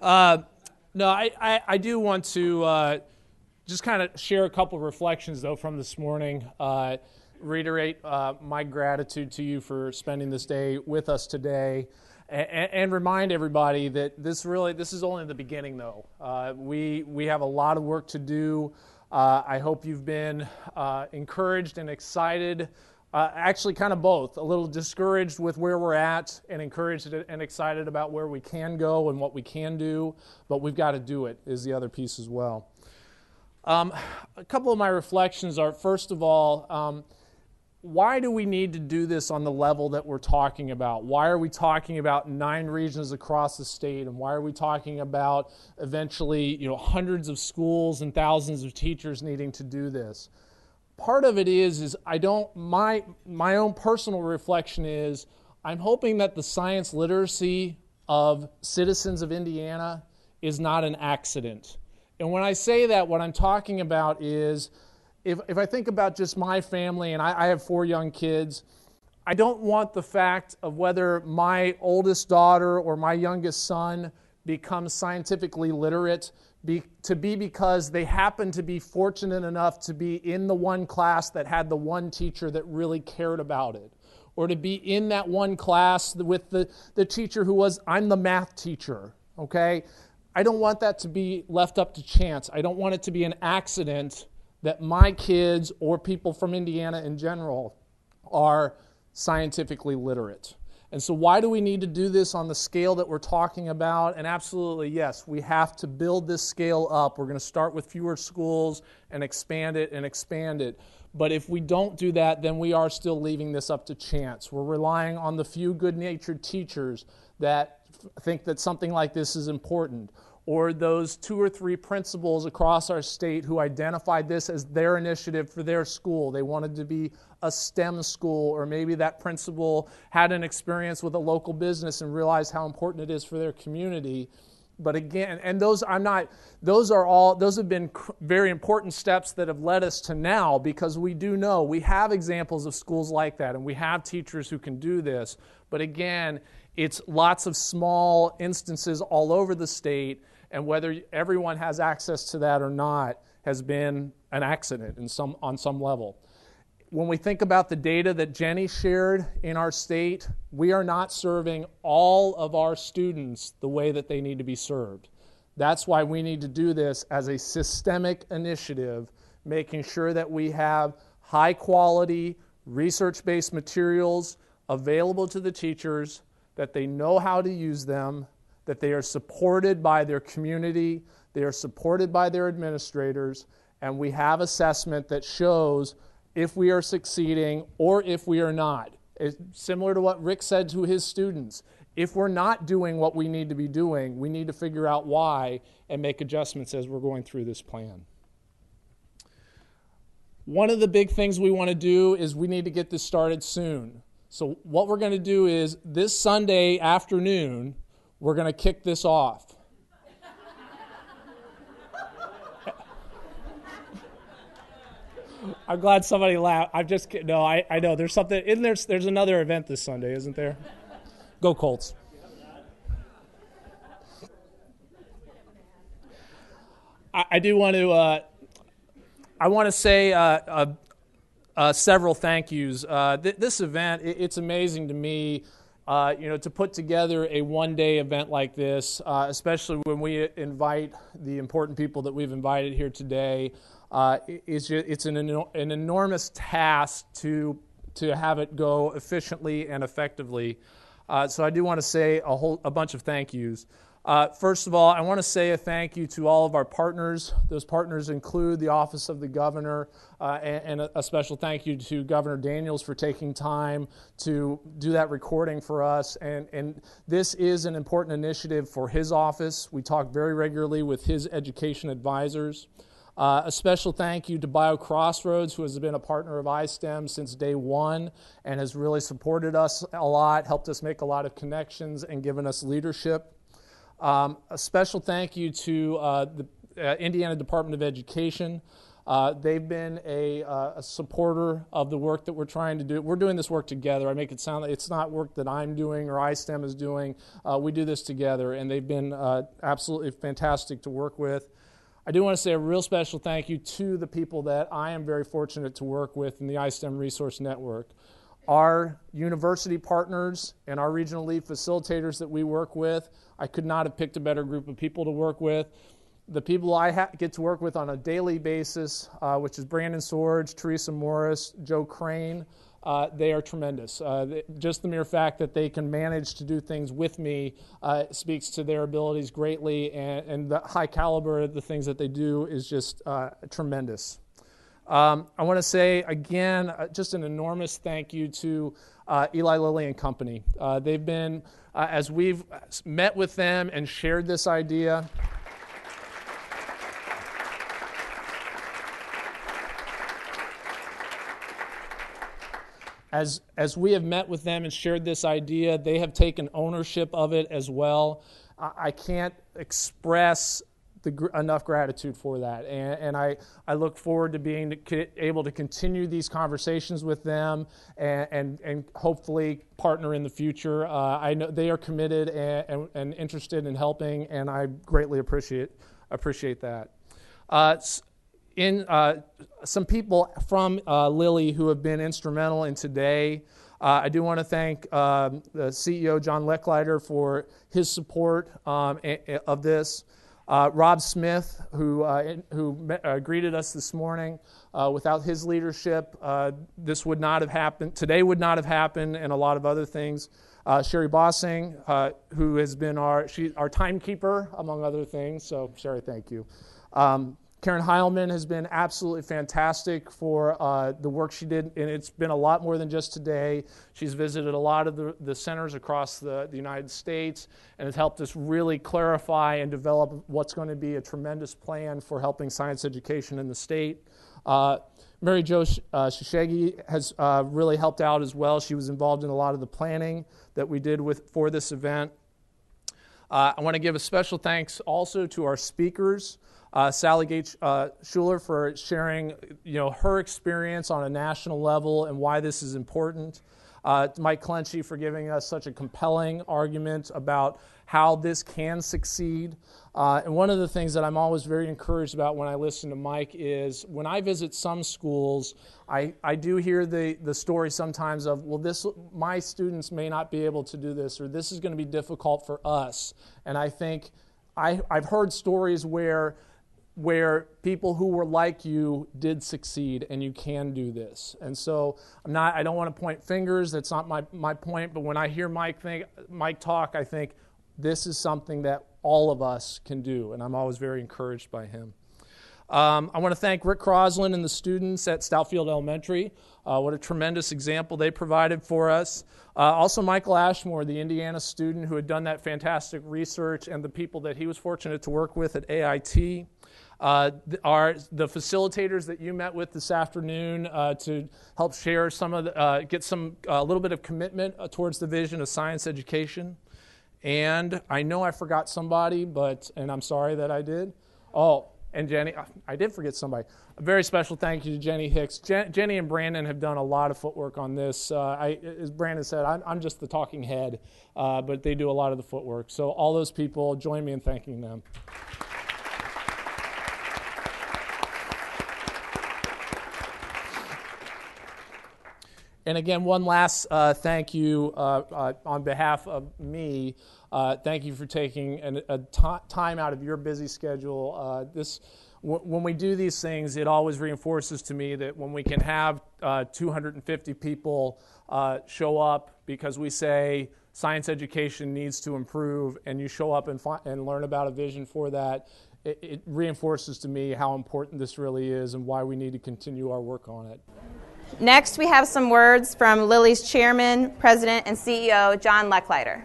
Uh, no, I do want to just kind of share a couple of reflections, though, from this morning. Reiterate my gratitude to you for spending this day with us today, and remind everybody that this is only the beginning, though. We have a lot of work to do. I hope you've been encouraged and excited. Actually, kind of both. A little discouraged with where we're at and encouraged and excited about where we can go and what we can do, but we've got to do it is the other piece as well. A couple of my reflections are, first of all, why do we need to do this on the level that we're talking about? Why are we talking about 9 regions across the state, and why are we talking about eventually, hundreds of schools and thousands of teachers needing to do this? Part of it is my own personal reflection is I'm hoping that the science literacy of citizens of Indiana is not an accident. And when I say that, what I'm talking about is if I think about just my family, and I have 4 young kids, I don't want the fact of whether my oldest daughter or my youngest son becomes scientifically literate because they happen to be fortunate enough to be in the one class that had the one teacher that really cared about it, or to be in that one class with the teacher who was, I'm the math teacher, okay? I don't want that to be left up to chance. I don't want it to be an accident that my kids or people from Indiana in general are scientifically literate. And so why do we need to do this on the scale that we're talking about? And absolutely, yes, we have to build this scale up. We're going to start with fewer schools and expand it. But if we don't do that, then we are still leaving this up to chance. We're relying on the few good-natured teachers that think that something like this is important, or those 2 or 3 principals across our state who identified this as their initiative for their school. They wanted to be a STEM school, or maybe that principal had an experience with a local business and realized how important it is for their community. But again, and those have been very important steps that have led us to now, because we do know we have examples of schools like that, and we have teachers who can do this. But again, it's lots of small instances all over the state, and whether everyone has access to that or not has been an accident on some level. When we think about the data that Jenny shared in our state, we are not serving all of our students the way that they need to be served. That's why we need to do this as a systemic initiative, making sure that we have high-quality, research-based materials available to the teachers, that they know how to use them, that they are supported by their community, they are supported by their administrators, and we have assessment that shows if we are succeeding or if we are not. It's similar to what Rick said to his students. If we're not doing what we need to be doing, we need to figure out why and make adjustments as we're going through this plan. One of the big things we want to do is we need to get this started soon. So what we're going to do is this Sunday afternoon, we're going to kick this off. I'm glad somebody laughed. I'm just kidding. No, I know there's something in there. There's another event this Sunday, isn't there? Go Colts. I do want to. I want to say several thank yous. This event, it's amazing to me. To put together a one-day event like this, especially when we invite the important people that we've invited here today, it's an enormous task to have it go efficiently and effectively. So I do want to say a bunch of thank yous. First of all, I want to say a thank you to all of our partners. Those partners include the Office of the Governor, and a special thank you to Governor Daniels for taking time to do that recording for us. And this is an important initiative for his office. We talk very regularly with his education advisors. A special thank you to BioCrossroads, who has been a partner of iSTEM since day one and has really supported us a lot, helped us make a lot of connections, and given us leadership. A special thank you to the Indiana Department of Education. They've been a supporter of the work that we're trying to do. We're doing this work together. I make it sound like it's not work that I'm doing or iSTEM is doing. We do this together, and they've been absolutely fantastic to work with. I do want to say a real special thank you to the people that I am very fortunate to work with in the iSTEM Resource Network. Our university partners and our regional lead facilitators that we work with, I could not have picked a better group of people to work with. The people I get to work with on a daily basis, which is Brandon Sorge, Teresa Morris, Joe Crane, they are tremendous. Just the mere fact that they can manage to do things with me speaks to their abilities greatly, and the high caliber of the things that they do is just tremendous. I want to say, again, just an enormous thank you to Eli Lilly and Company. They've been, as we've met with them and shared this idea, As we have met with them and shared this idea, they have taken ownership of it as well. I can't express enough gratitude for that, and I look forward to being able to continue these conversations with them and hopefully partner in the future. I know they are committed and interested in helping, and I greatly appreciate that. Some people from Lilly who have been instrumental in today. I do want to thank the CEO, John Lechleiter, for his support of this. Rob Smith, who greeted us this morning. Without his leadership, this would not have happened. Today would not have happened, and a lot of other things. Sherry Bossing, who has been our timekeeper, among other things. So, Sherry, thank you. Karen Heilman has been absolutely fantastic for the work she did, and it's been a lot more than just today. She's visited a lot of the centers across the United States and has helped us really clarify and develop what's going to be a tremendous plan for helping science education in the state. Mary Jo Shishegi has really helped out as well. She was involved in a lot of the planning that we did for this event. I want to give a special thanks also to our speakers. Sally Gates Schuler for sharing, her experience on a national level and why this is important. Mike Clenchey for giving us such a compelling argument about how this can succeed. And one of the things that I'm always very encouraged about when I listen to Mike is when I visit some schools, I do hear the story sometimes of, my students may not be able to do this, or this is going to be difficult for us. And I think I've heard stories where people who were like you did succeed, and you can do this. And so I don't want to point fingers, that's not my point, but when I hear Mike talk, I think this is something that all of us can do, and I'm always very encouraged by him. I want to thank Rick Crosland and the students at Stoutfield Elementary. What a tremendous example they provided for us. Also Michael Ashmore, the Indiana student who had done that fantastic research, and the people that he was fortunate to work with at AIT. The facilitators that you met with this afternoon to help share get a little bit of commitment towards the vision of science education. And I know I forgot somebody, and I'm sorry that I did. Oh, and Jenny, I did forget somebody. A very special thank you to Jenny Hicks. Jenny and Brandon have done a lot of footwork on this. As Brandon said, I'm just the talking head, but they do a lot of the footwork. So all those people, join me in thanking them. And again, one last thank you on behalf of me. Thank you for taking a time out of your busy schedule. When we do these things, it always reinforces to me that when we can have 250 people show up because we say science education needs to improve, and you show up and learn about a vision for that, it reinforces to me how important this really is and why we need to continue our work on it. Next, we have some words from Lilly's chairman, president, and CEO, John Lechleiter.